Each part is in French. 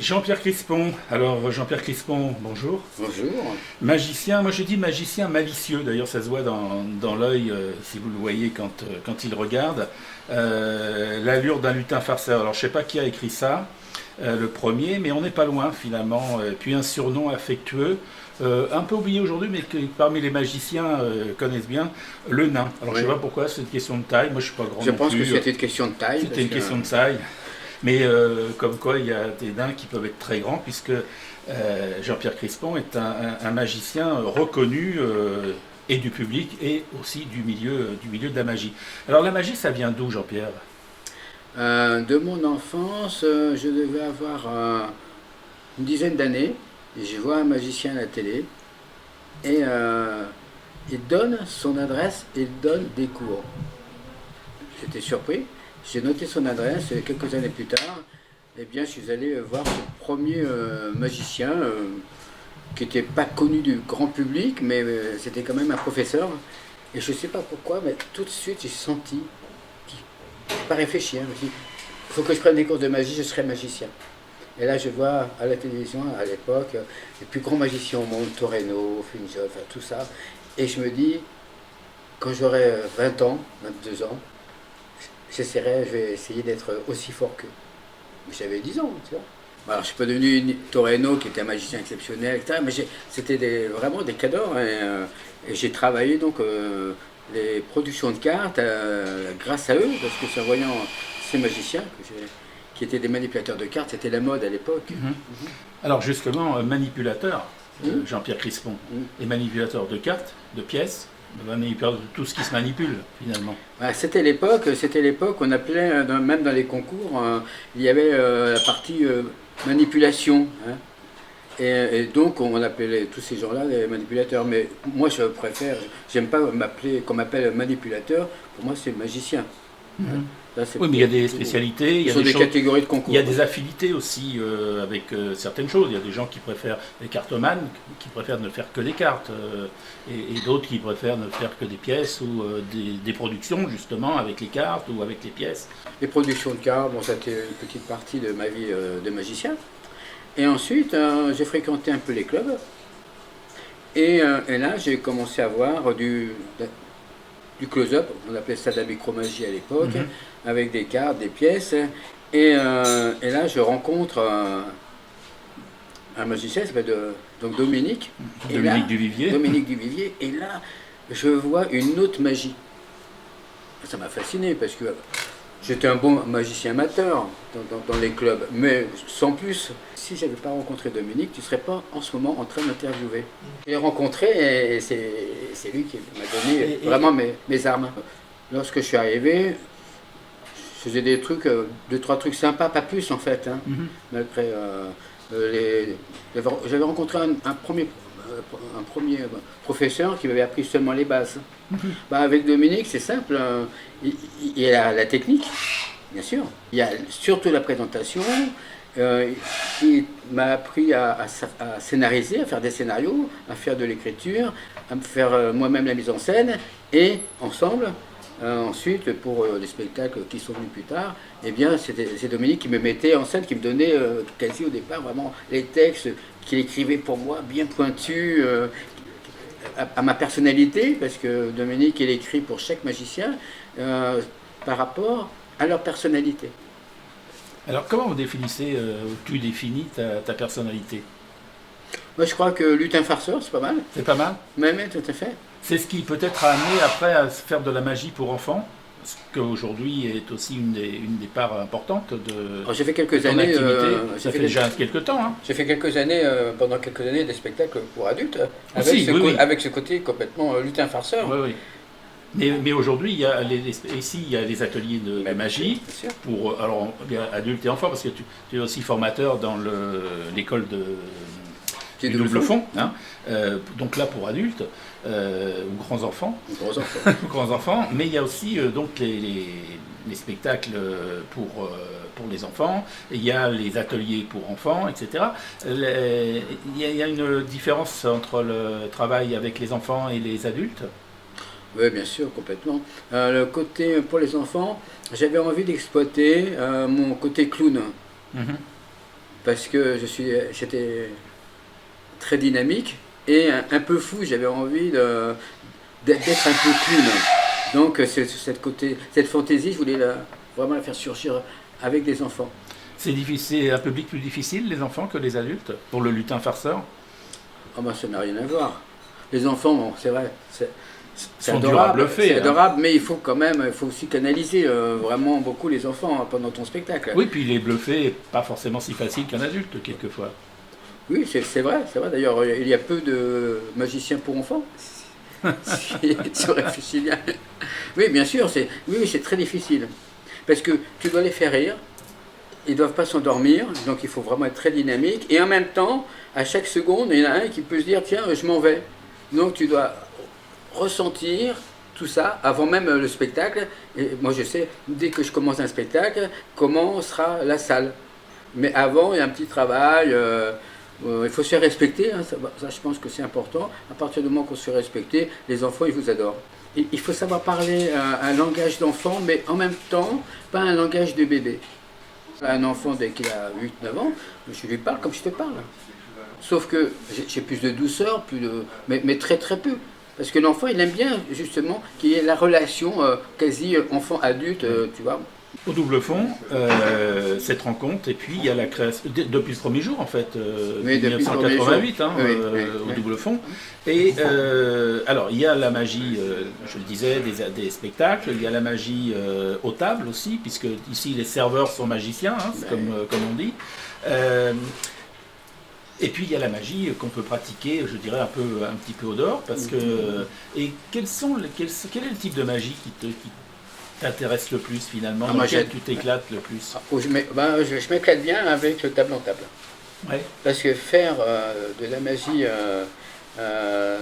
Jean-Pierre Crispon. Alors, Jean-Pierre Crispon, bonjour. Bonjour. Magicien, moi je dis magicien malicieux, d'ailleurs ça se voit dans l'œil, si vous le voyez quand il regarde. L'allure d'un lutin farceur. Alors je sais pas qui a écrit ça, le premier, mais on n'est pas loin finalement. Puis un surnom affectueux, un peu oublié aujourd'hui, mais que parmi les magiciens connaissent bien, le nain. Alors je Oui. sais pas pourquoi, c'est une question de taille, moi je suis pas grand Je non pense que plus. c'était une question de taille. C'était une parce question de taille. Mais comme quoi, il y a des nains qui peuvent être très grands, puisque Jean-Pierre Crispon est un magicien reconnu et du public et aussi du milieu de la magie. Alors la magie, ça vient d'où, Jean-Pierre? de mon enfance, je devais avoir une dizaine d'années. Et je vois un magicien à la télé et il donne son adresse et il donne des cours. J'étais surpris. J'ai noté son adresse et quelques années plus tard, eh bien, je suis allé voir ce premier magicien qui n'était pas connu du grand public, mais c'était quand même un professeur. Et je ne sais pas pourquoi, mais tout de suite, j'ai senti, pas réfléchi, hein, je me suis dit, il faut que je prenne des cours de magie, je serai magicien. Et là, je vois à la télévision, à l'époque, les plus grands magiciens au monde, Toreno, Funjol, enfin tout ça. Et je me dis, quand j'aurai 20 ans, 22 ans, j'essaierai, je vais essayer d'être aussi fort qu'eux. Mais j'avais 10 ans, tu vois. Alors, je ne suis pas devenu Toreno, qui était un magicien exceptionnel, etc. Mais c'était vraiment des cadors. Et j'ai travaillé donc les productions de cartes grâce à eux, parce que c'est en voyant ces magiciens qui étaient des manipulateurs de cartes, c'était la mode à l'époque. Mhm. Alors justement, manipulateur, Mhm. Jean-Pierre Crispon, Mhm. et manipulateur de cartes, de pièces, manipulateur de tout ce qui se manipule finalement. Ouais, c'était l'époque, on appelait, même dans les concours, il y avait la partie manipulation, hein. Et donc on appelait tous ces gens-là des manipulateurs. Mais moi je préfère, j'aime pas qu'on m'appelle manipulateur, pour moi c'est magicien. Hein. Mhm. Là, c'est Oui, mais il y a pour- des spécialités, il y Ce a sont des des choses. catégories de concours. Il y a des affinités aussi avec certaines choses. Il y a des gens qui préfèrent les cartomanes, qui préfèrent ne faire que des cartes, et d'autres qui préfèrent ne faire que des pièces ou des productions justement avec les cartes ou avec les pièces. Les productions de cartes, bon, ça a été une petite partie de ma vie de magicien. Et ensuite, j'ai fréquenté un peu les clubs. Et là, j'ai commencé à voir du close-up, on appelait ça de la micromagie à l'époque, Mhm. avec des cartes, des pièces. Et là, je rencontre un magicien qui s'appelle donc Dominique. Et là, Dominique Duvivier. Dominique Duvivier. Et là, je vois une autre magie. Ça m'a fasciné parce que j'étais un bon magicien amateur dans les clubs, mais sans plus. Si je n'avais pas rencontré Dominique, tu ne serais pas en ce moment en train de m'interviewer. Je l'ai rencontré et c'est lui qui m'a donné vraiment mes armes. Lorsque je suis arrivé, je faisais des trucs, deux, trois trucs sympas, pas plus en fait. Hein, Mhm. malgré j'avais rencontré un premier professeur qui m'avait appris seulement les bases. Bah, avec Dominique, c'est simple. Il y a la technique, bien sûr. Il y a surtout la présentation. Il m'a appris à scénariser, à faire des scénarios, à faire de l'écriture, à me faire moi-même la mise en scène. Et ensemble, ensuite, pour les spectacles qui sont venus plus tard, eh bien, c'est Dominique qui me mettait en scène, qui me donnait quasi au départ vraiment les textes qu'il écrivait pour moi, bien pointus, à ma personnalité, parce que Dominique, il écrit pour chaque magicien par rapport à leur personnalité. Alors comment vous définissez, tu définis ta personnalité? Moi, je crois que lutin farceur, c'est pas mal. C'est pas mal. Mais tout à fait. C'est ce qui peut-être a amené après à se faire de la magie pour enfants, ce qu'aujourd'hui est aussi une des parts importantes de Alors, j'ai fait de quelques ton années. activité. J'ai Ça fait fait déjà quelques temps, hein. J'ai fait quelques années, pendant quelques années, des spectacles pour adultes, Aussi, oui, oui. avec ce côté complètement lutin farceur. Oui, oui. Mais aujourd'hui, il y a ici, il y a les ateliers de Mais magie bien sûr. pour alors, bien, adultes et enfants, parce que tu es aussi formateur dans l'école Qui est du double double fond. fond, hein. Donc là pour adultes ou grands enfants, Gros enfant. grands enfants, mais il y a aussi donc les spectacles pour les enfants, et il y a les ateliers pour enfants, etc. Il y a une différence entre le travail avec les enfants et les adultes. Oui, bien sûr, complètement. Le côté pour les enfants, j'avais envie d'exploiter mon côté clown. Mhm. parce que j'étais très dynamique et un peu fou, j'avais envie d'être un peu clown. Donc cette fantaisie, je voulais vraiment la faire surgir avec des enfants. C'est un public plus difficile, les enfants, que les adultes, pour le lutin farceur? Ah ben ça n'a rien à voir. Les enfants, bon, c'est vrai, c'est Sont durs à adorable, bluffer, c'est hein. adorable, mais il faut aussi canaliser vraiment beaucoup les enfants pendant ton spectacle. Oui, puis les bluffer n'est pas forcément si facile qu'un adulte, quelquefois. Oui, c'est vrai, c'est vrai. D'ailleurs, il y a peu de magiciens pour enfants. Si on réfléchit bien. Oui, bien sûr, c'est très difficile. Parce que tu dois les faire rire, ils ne doivent pas s'endormir, donc il faut vraiment être très dynamique. Et en même temps, à chaque seconde, il y en a un qui peut se dire, tiens, je m'en vais. Donc tu dois ressentir tout ça avant même le spectacle. Et moi, je sais, dès que je commence un spectacle, comment sera la salle. Mais avant, il y a un petit travail. Il faut se faire respecter, hein, ça, je pense que c'est important. À partir du moment qu'on se fait respecter, les enfants, ils vous adorent. Et il faut savoir parler un langage d'enfant, mais en même temps, pas un langage de bébé. Un enfant, dès qu'il a 8-9 ans, je lui parle comme je te parle. Sauf que j'ai plus de douceur, mais très très peu. Parce que l'enfant, il aime bien justement qu'il y ait la relation quasi enfant-adulte, tu vois. Au double fond, cette rencontre, et puis il y a la création, depuis le premier jour en fait, Oui, depuis 1988, hein, oui, au oui. double fond. Et alors il y a la magie, je le disais, des spectacles, il y a la magie aux tables aussi, puisque ici les serveurs sont magiciens, hein, comme on dit. Et puis il y a la magie qu'on peut pratiquer, je dirais, un petit peu au dehors, parce que... Et quel est le type de magie qui t'intéresse le plus finalement, dans lequel tu t'éclates le plus? Je m'éclate bien avec le table en table. Ouais. Parce que faire de la magie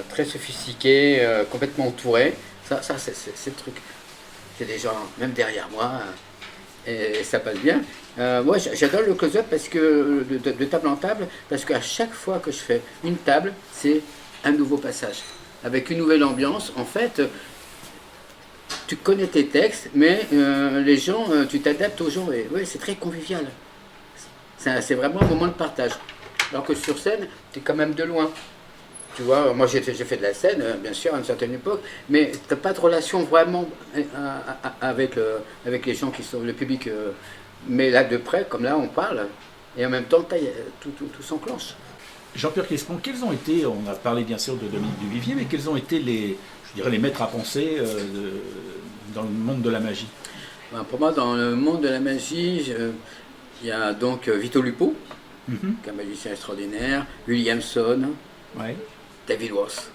très sophistiquée, complètement entourée, ça c'est le truc. C'est des gens, même derrière moi, et ça passe bien. Moi j'adore le close-up parce que de table en table, parce qu'à chaque fois que je fais une table, c'est un nouveau passage. Avec une nouvelle ambiance, en fait. Tu connais tes textes, mais les gens, tu t'adaptes aux gens. Et ouais, c'est très convivial. C'est vraiment un moment de partage. Alors que sur scène, tu es quand même de loin. Tu vois, moi j'ai fait de la scène, bien sûr, à une certaine époque, mais tu n'as pas de relation vraiment avec les gens qui sont le public. Mais là, de près, comme là, on parle, et en même temps, tout s'enclenche. Jean-Pierre Quespon, quels ont été, on a parlé bien sûr de Dominique Duvivier, mais quels ont été les maîtres à penser dans le monde de la magie? Pour moi, dans le monde de la magie, il y a donc Vito Lupo, qui est un magicien extraordinaire, Williamson, ouais. David Ross.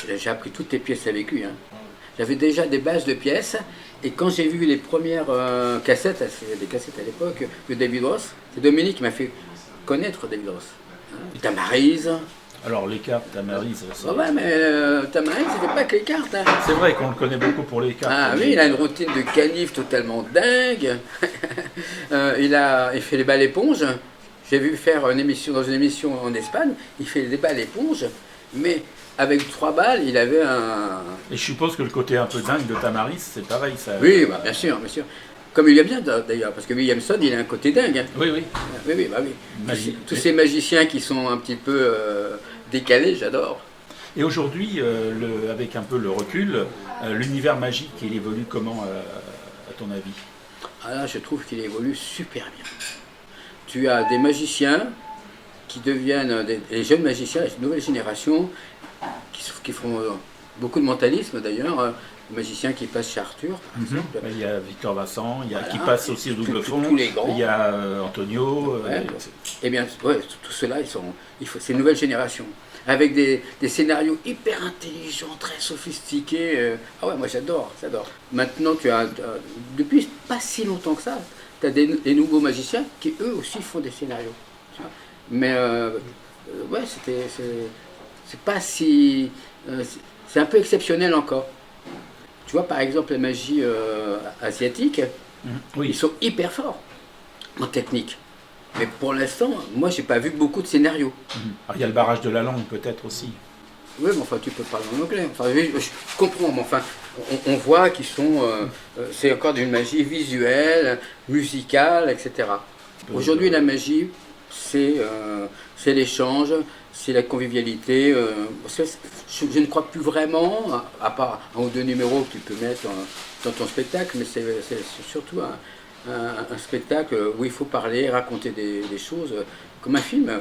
J'ai appris toutes les pièces avec lui. Hein. J'avais déjà des bases de pièces, et quand j'ai vu les premières cassettes, des cassettes à l'époque, de David Ross, c'est Dominique qui m'a fait connaître David Ross. Hein. Tamarise. Alors les cartes, Tamarise... Ouais, mais Tamarise, c'était pas que les cartes. Hein. C'est vrai qu'on le connaît beaucoup pour les cartes. Ah oui, il a une routine de canif totalement dingue. Il fait les balles éponges. J'ai vu faire dans une émission en Espagne, il fait des balles éponges, mais avec 3 balles, il avait un... Et je suppose que le côté un peu dingue de Tamarise, c'est pareil, ça... Oui, bien sûr, bien sûr. Comme il y a bien d'ailleurs, parce que Williamson, il a un côté dingue. Hein. Oui, oui. Oui. Tous ces magiciens qui sont un petit peu décalés, j'adore. Et aujourd'hui, avec un peu le recul, l'univers magique, il évolue comment, à ton avis? Ah là, je trouve qu'il évolue super bien. Tu as des magiciens qui deviennent des jeunes magiciens, une nouvelle génération, qui font beaucoup de mentalisme d'ailleurs. Magicien qui passe chez Arthur, par exemple. Il y a Victor Vincent, il y a qui passe aussi au double fond, tous les grands. Il y a Antonio. Eh bien, tout cela, c'est une nouvelle génération. Avec des scénarios hyper intelligents, très sophistiqués. Ah ouais, moi j'adore. Maintenant, depuis pas si longtemps que ça, tu as des nouveaux magiciens qui eux aussi font des scénarios. Tu vois. Mais ouais, c'est pas si... c'est un peu exceptionnel encore. Tu vois, par exemple, la magie asiatique, oui. Ils sont hyper forts en technique. Mais pour l'instant, moi, j'ai pas vu beaucoup de scénarios. Alors, il y a le barrage de la langue, peut-être aussi. Oui, mais enfin, tu peux parler en anglais. Enfin, je comprends, mais enfin, on voit qu'ils sont... c'est encore d'une magie visuelle, musicale, etc. Aujourd'hui, la magie, c'est l'échange, c'est la convivialité. Je ne crois plus vraiment, à part un ou deux numéros que tu peux mettre dans ton spectacle, mais c'est surtout un spectacle où il faut parler, raconter des choses, comme un film.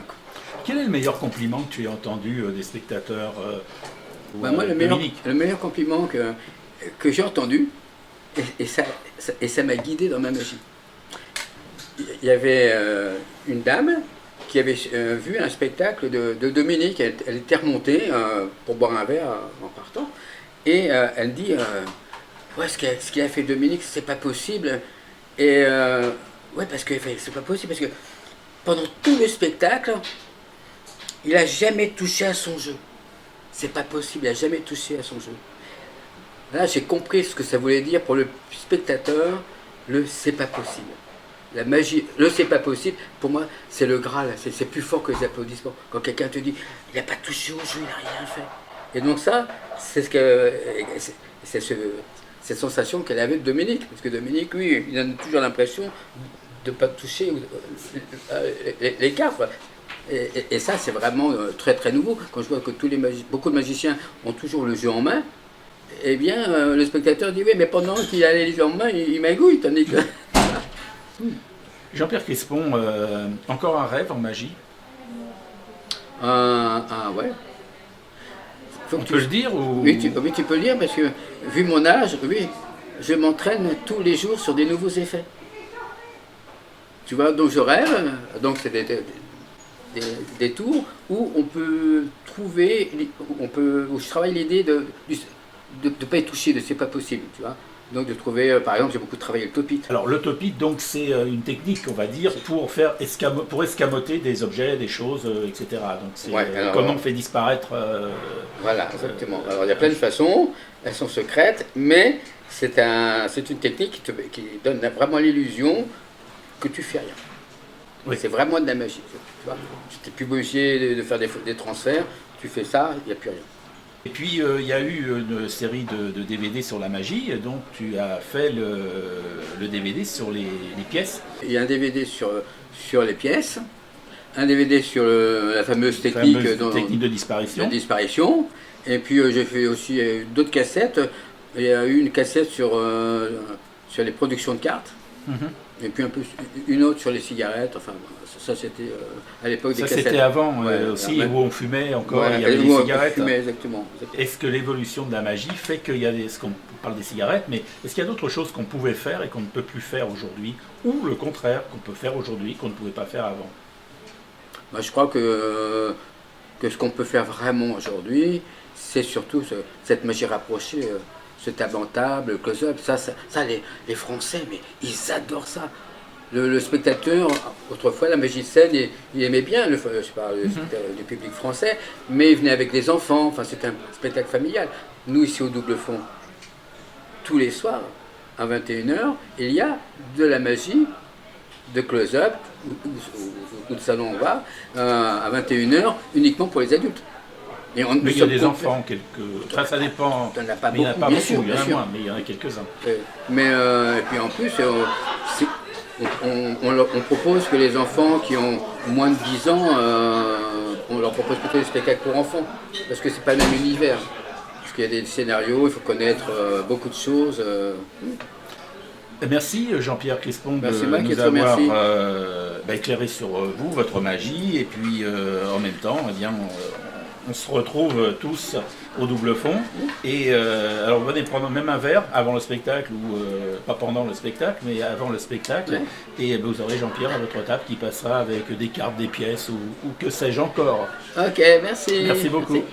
Quel est le meilleur compliment que tu aies entendu des spectateurs Moi, le meilleur compliment que j'ai entendu, et ça m'a guidé dans ma magie. Il y avait une dame qui avait vu un spectacle de Dominique. Elle était remontée pour boire un verre en partant, et elle dit ouais, ce qu'il a fait Dominique, c'est pas possible. Et ouais, parce que c'est pas possible, parce que pendant tout le spectacle, il a jamais touché à son jeu. C'est pas possible, il a jamais touché à son jeu. Là, j'ai compris ce que ça voulait dire pour le spectateur, le c'est pas possible. La magie, le c'est pas possible, pour moi, c'est le Graal, c'est plus fort que les applaudissements. Quand quelqu'un te dit, il n'a pas touché au jeu, il n'a rien fait. Et donc ça, c'est cette sensation qu'elle avait de Dominique. Parce que Dominique, lui, il a toujours l'impression de ne pas toucher les cartes. Et ça, c'est vraiment très très nouveau. Quand je vois que beaucoup de magiciens ont toujours le jeu en main, eh bien, le spectateur dit, oui, mais pendant qu'il a les jeux en main, il magouille, tandis que... Jean-Pierre Crispon, encore un rêve en magie? Ouais. On peut le dire ou... Oui, tu peux le dire, parce que, vu mon âge, oui, je m'entraîne tous les jours sur des nouveaux effets. Tu vois, donc je rêve, donc c'est des tours où on peut trouver, où je travaille l'idée de ne pas être touché, de c'est pas possible, tu vois. Donc de trouver, par exemple, j'ai beaucoup travaillé le topit. Alors le topit, donc c'est une technique, on va dire, pour escamoter des objets, des choses, etc. Donc c'est comment on fait disparaître... Voilà, exactement. Alors il y a plein de façons, elles sont secrètes, mais c'est une technique qui donne vraiment l'illusion que tu fais rien. Oui. C'est vraiment de la magie. Tu n'es plus obligé de faire des transferts, tu fais ça, il n'y a plus rien. Et puis il y a eu une série de DVD sur la magie, donc tu as fait le DVD sur les pièces. Il y a un DVD sur les pièces, un DVD sur la fameuse technique de disparition. Et puis j'ai fait aussi d'autres cassettes. Il y a eu une cassette sur les productions de cartes. Mm-hmm. Et puis une autre sur les cigarettes. Enfin, ça c'était à l'époque des cassettes. Ça c'était avant aussi, où on fumait encore, il y avait des cigarettes. Fumait, exactement. Est-ce que l'évolution de la magie fait qu'il y a on parle des cigarettes, mais est-ce qu'il y a d'autres choses qu'on pouvait faire et qu'on ne peut plus faire aujourd'hui, ou le contraire, qu'on peut faire aujourd'hui, qu'on ne pouvait pas faire avant? Moi, je crois que ce qu'on peut faire vraiment aujourd'hui, c'est surtout cette magie rapprochée. Ce table en table, le close-up, ça les Français, mais ils adorent ça. Le spectateur, autrefois, la magie de scène, il aimait bien, je parle du public français, mais il venait avec des enfants, enfin c'était un spectacle familial. Nous, ici au Double Fond, tous les soirs, à 21h, il y a de la magie de close-up, ou de salon on va, à 21h, uniquement pour les adultes. Mais il y a des enfants, enfin, ça dépend. Il n'y en a pas beaucoup, il y en a moins, mais il y en a quelques-uns. Et puis en plus, on propose que les enfants qui ont moins de 10 ans, on leur propose plutôt des spectacles pour enfants, parce que c'est pas le même univers. Parce qu'il y a des scénarios, il faut connaître beaucoup de choses. Merci Jean-Pierre Crispon de nous avoir éclairé sur vous, votre magie, et puis en même temps, eh bien, on se retrouve tous au Double Fond. Et alors venez prendre même un verre avant le spectacle, ou pas pendant le spectacle, mais avant le spectacle. Ouais. Et vous aurez Jean-Pierre à votre table qui passera avec des cartes, des pièces, ou que sais-je encore. Ok, merci. Merci beaucoup. Merci.